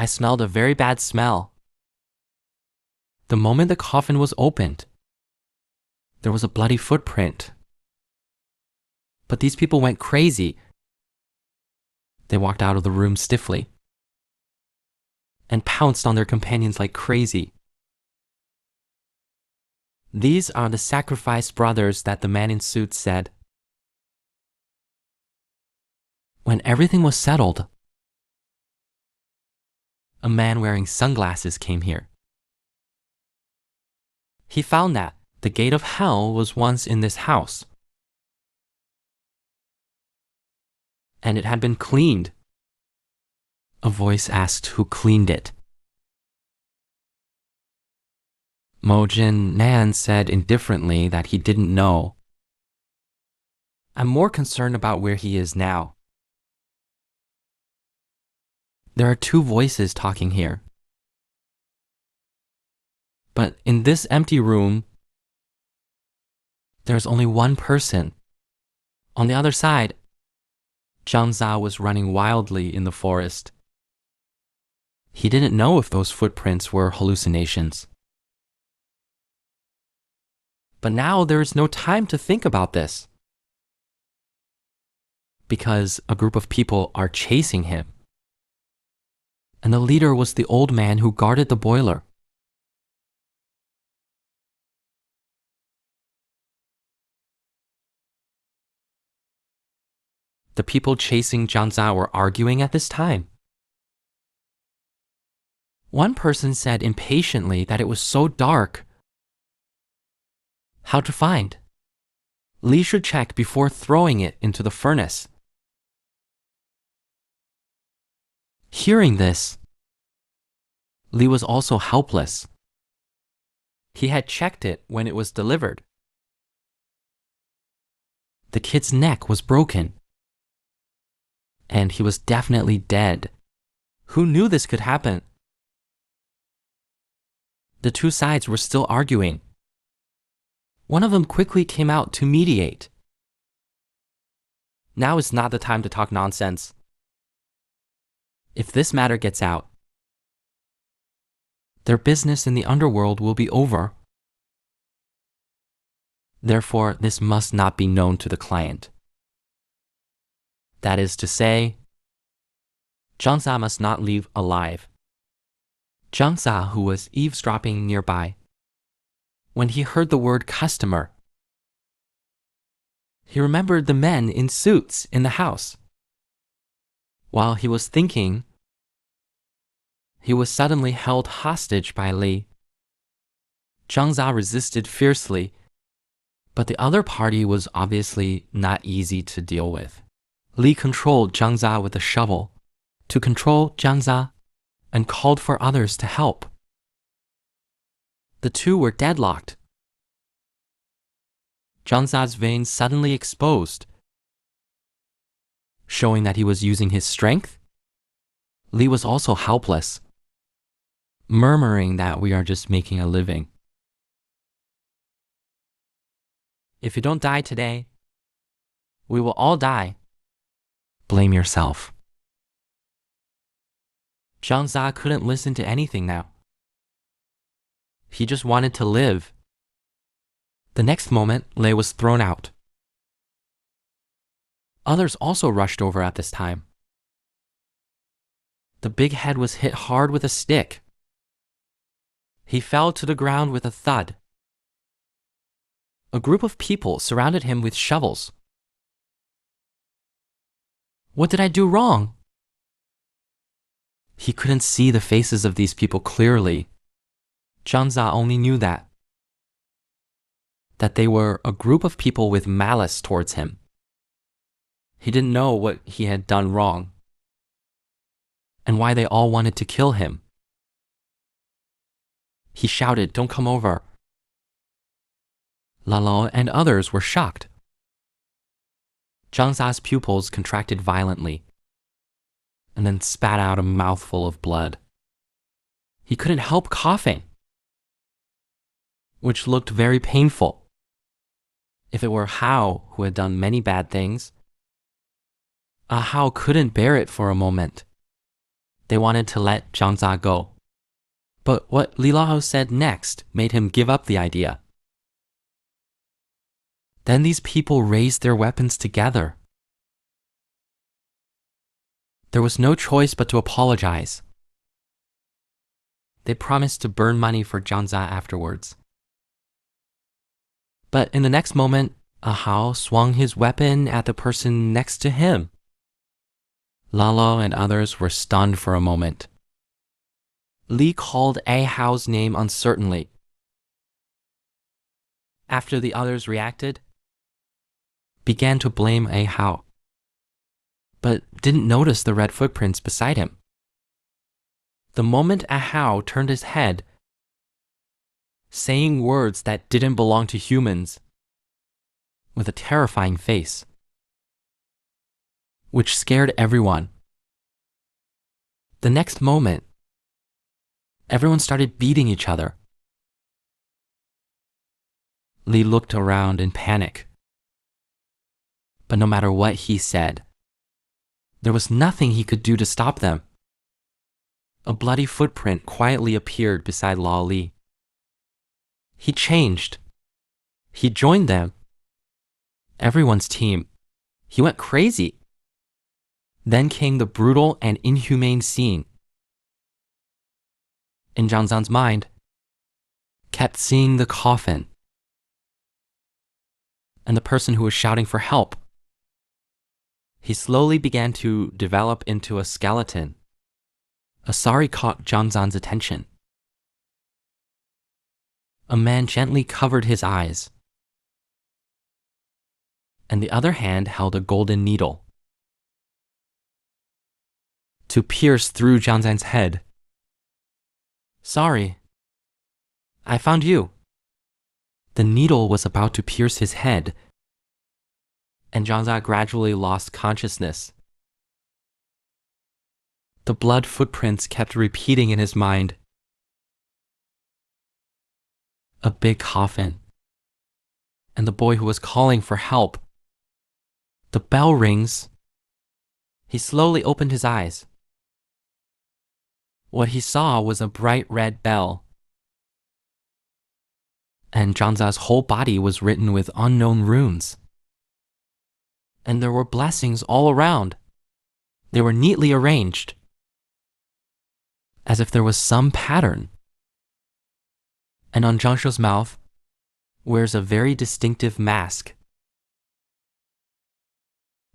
I smelled a very bad smell. The moment the coffin was opened, there was a bloody footprint. But these people went crazy. They walked out of the room stiffly and pounced on their companions like crazy. These are the sacrificed brothers that the man in suits said. When everything was settled, a man wearing sunglasses came here. He found that the gate of hell was once in this house, and it had been cleaned. A voice asked who cleaned it. Mojin Nan said indifferently that he didn't know. I'm more concerned about where he is now. There are two voices talking here. But in this empty room, there's only one person. On the other side, Zhang Za was running wildly in the forest. He didn't know if those footprints were hallucinations. But now there is no time to think about this, because a group of people are chasing him. And the leader was the old man who guarded the boiler. The people chasing Zhang Za were arguing at this time. One person said impatiently that it was so dark. How to find? Li should check before throwing it into the furnace. Hearing this, Li was also helpless. He had checked it when it was delivered. The kid's neck was broken, and he was definitely dead. Who knew this could happen? The two sides were still arguing. One of them quickly came out to mediate. Now is not the time to talk nonsense. If this matter gets out, their business in the underworld will be over. Therefore, this must not be known to the client. That is to say, Zhang Za must not leave alive. Zhang Za, who was eavesdropping nearby, when he heard the word customer, he remembered the men in suits in the house. While he was thinking, he was suddenly held hostage by Li. Zhang Za resisted fiercely, but the other party was obviously not easy to deal with. Li controlled Zhang Za with a shovel to control Zhang Za and called for others to help. The two were deadlocked. Zhang Za's veins suddenly exposed, showing that he was using his strength. Li was also helpless, murmuring that we are just making a living. If you don't die today, we will all die. Blame yourself. Zhang Za couldn't listen to anything now. He just wanted to live. The next moment, Lei was thrown out. Others also rushed over at this time. The big head was hit hard with a stick. He fell to the ground with a thud. A group of people surrounded him with shovels. What did I do wrong? He couldn't see the faces of these people clearly. Zhang Za only knew that they were a group of people with malice towards him. He didn't know what he had done wrong and why they all wanted to kill him. He shouted, "Don't come over." Lalong and others were shocked. Zhang Za's pupils contracted violently and then spat out a mouthful of blood. He couldn't help coughing, which looked very painful. If it were Hao who had done many bad things, Hao couldn't bear it for a moment. They wanted to let Zhang Za go. But what Li Lao said next made him give up the idea. Then these people raised their weapons together. There was no choice but to apologize. They promised to burn money for Zhang Za afterwards. But in the next moment, A Hao swung his weapon at the person next to him. Lalo and others were stunned for a moment. Li called A Hao's name uncertainly. After the others reacted, began to blame A Hao, but didn't notice the red footprints beside him. The moment A Hao turned his head, saying words that didn't belong to humans, with a terrifying face, which scared everyone. The next moment, everyone started beating each other. Li looked around in panic. But no matter what he said, there was nothing he could do to stop them. A bloody footprint quietly appeared beside Lao Li. He changed. He joined them. Everyone's team. He went crazy. Then came the brutal and inhumane scene. In Zhang Zan's mind, kept seeing the coffin and the person who was shouting for help. He slowly began to develop into a skeleton. A sari caught Zhang Zan's attention. A man gently covered his eyes, and the other hand held a golden needle to pierce through Zhang Zan's head. Sorry, I found you. The needle was about to pierce his head, and Zhang Za gradually lost consciousness. The blood footprints kept repeating in his mind. A big coffin, and the boy who was calling for help. The bell rings. He slowly opened his eyes. What he saw was a bright red bell, and Zhang Za's whole body was written with unknown runes. And there were blessings all around. They were neatly arranged, as if there was some pattern. And on Zhang Shou's mouth wears a very distinctive mask,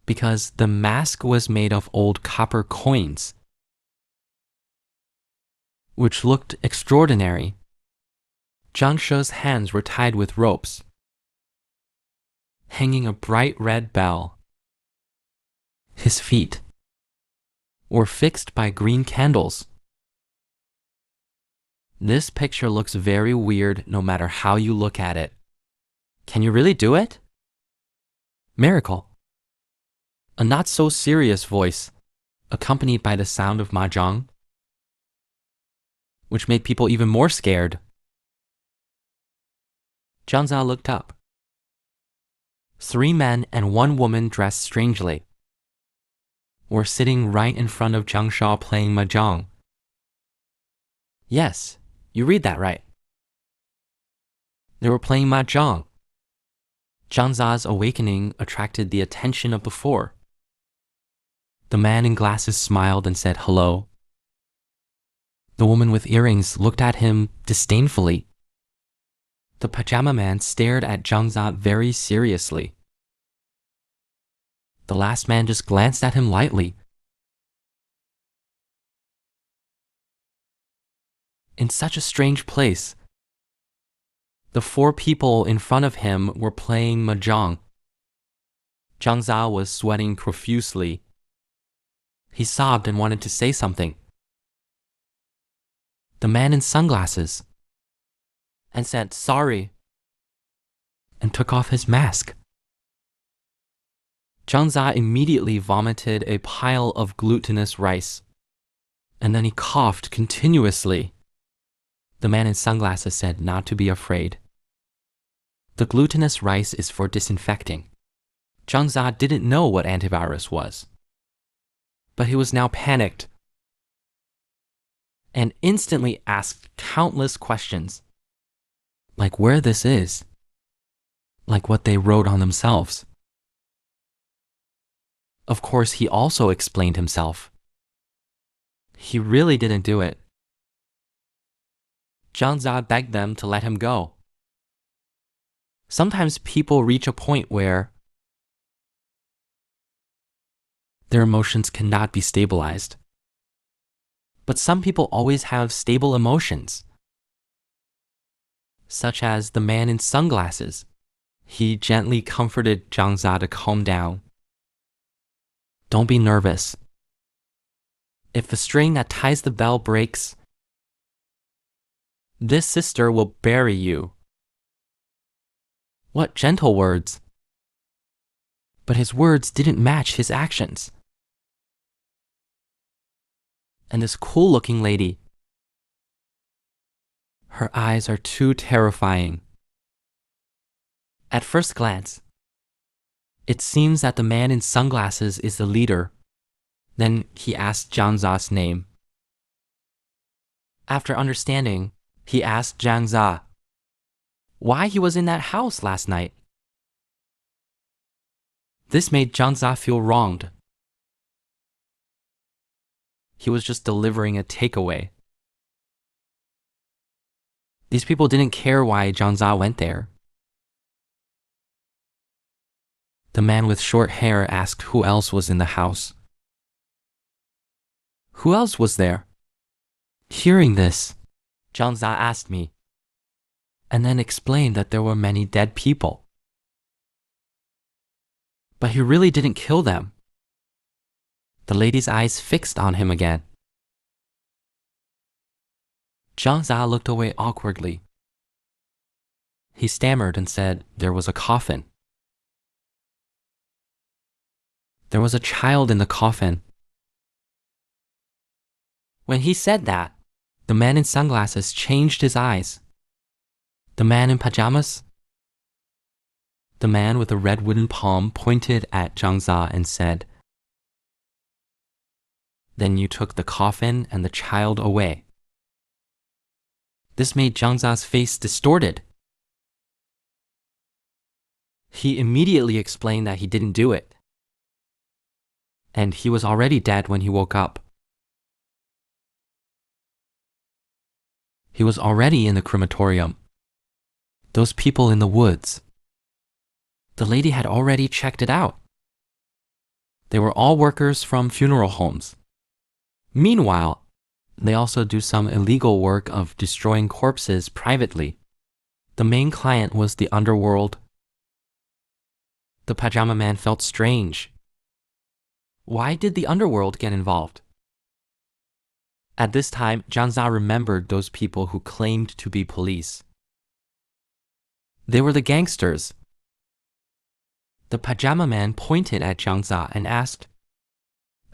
because the mask was made of old copper coins, which looked extraordinary. Zhang Shou's hands were tied with ropes, hanging a bright red bell. His feet were fixed by green candles. This picture looks very weird no matter how you look at it. Can you really do it? Miracle. A not-so-serious voice, accompanied by the sound of mahjong, which made people even more scared. Zhang Za looked up. 3 men and 1 woman dressed strangely were sitting right in front of Zhang Shao playing mahjong. Yes, you read that right. They were playing mahjong. Zhang Za's awakening attracted the attention of the 4. The man in glasses smiled and said hello. The woman with earrings looked at him disdainfully. The pajama man stared at Zhang Za very seriously. The last man just glanced at him lightly. In such a strange place, the 4 people in front of him were playing mahjong. Zhang Za was sweating profusely. He sobbed and wanted to say something. The man in sunglasses and said sorry and took off his mask. Zhang Za immediately vomited a pile of glutinous rice, and then he coughed continuously. The man in sunglasses said not to be afraid. The glutinous rice is for disinfecting. Zhang Za didn't know what antivirus was, but he was now panicked. and instantly asked countless questions, like where this is, like what they wrote on themselves. Of course, he also explained himself. He really didn't do it. Zhang Za begged them to let him go. Sometimes people reach a point where their emotions cannot be stabilized. But some people always have stable emotions, such as the man in sunglasses. He gently comforted Zhang Za to calm down. Don't be nervous. If the string that ties the bell breaks, this sister will bury you. What gentle words! But his words didn't match his actions. And this cool-looking lady, her eyes are too terrifying. At first glance, it seems that the man in sunglasses is the leader. Then he asked Zhang Za's name. After understanding, he asked Zhang Za why he was in that house last night. This made Zhang Za feel wronged. He was just delivering a takeaway. These people didn't care why Zhang Za went there. The man with short hair asked who else was in the house. Who else was there? Hearing this, Zhang Za asked me, and then explained that there were many dead people. But he really didn't kill them. The lady's eyes fixed on him again. Zhang Za looked away awkwardly. He stammered and said there was a coffin. There was a child in the coffin. When he said that, the man in sunglasses changed his eyes. The man in pajamas? The man with a red wooden palm pointed at Zhang Za and said, "Then you took the coffin and the child away." This made Zhang Za's face distorted. He immediately explained that he didn't do it, and he was already dead when he woke up. He was already in the crematorium. Those people in the woods. The lady had already checked it out. They were all workers from funeral homes. Meanwhile, they also do some illegal work of destroying corpses privately. The main client was the underworld. The pajama man felt strange. Why did the underworld get involved? At this time, Zhang Za remembered those people who claimed to be police. They were the gangsters. The pajama man pointed at Zhang Za and asked,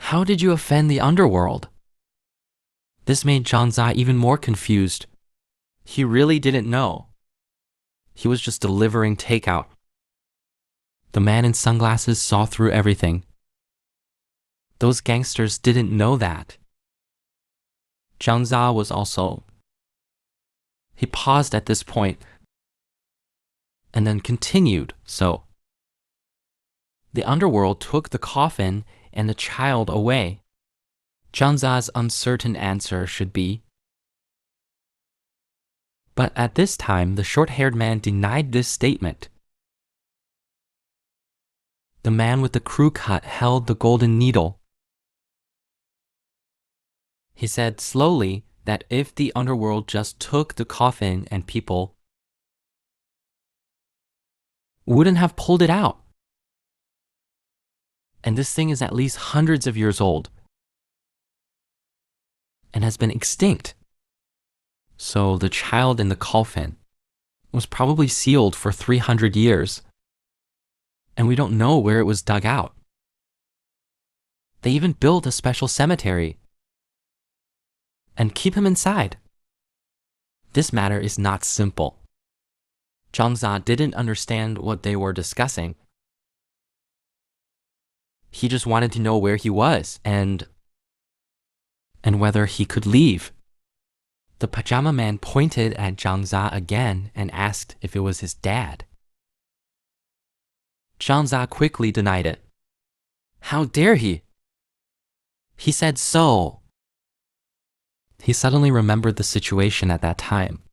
"How did you offend the underworld?" This made Zhang Za even more confused. He really didn't know. He was just delivering takeout. The man in sunglasses saw through everything. Those gangsters didn't know that. Zhang Za was also... He paused at this point and then continued, the underworld took the coffin and the child away. Zhang Za's uncertain answer should be. But at this time, the short-haired man denied this statement. The man with the crew cut held the golden needle. He said slowly that if the underworld just took the coffin and people, wouldn't have pulled it out. And this thing is at least hundreds of years old and has been extinct. So the child in the coffin was probably sealed for 300 years, and we don't know where it was dug out. They even built a special cemetery and keep him inside. This matter is not simple. Zhang Za didn't understand what they were discussing. He just wanted to know where he was and whether he could leave. The pajama man pointed at Zhang Za again and asked if it was his dad. Zhang Za quickly denied it. How dare he? He said so. He suddenly remembered the situation at that time.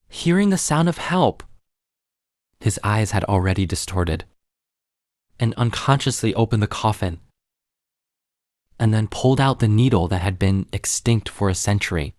Hearing the sound of help, his eyes had already distorted, and unconsciously opened the coffin, and then pulled out the needle that had been extinct for a century.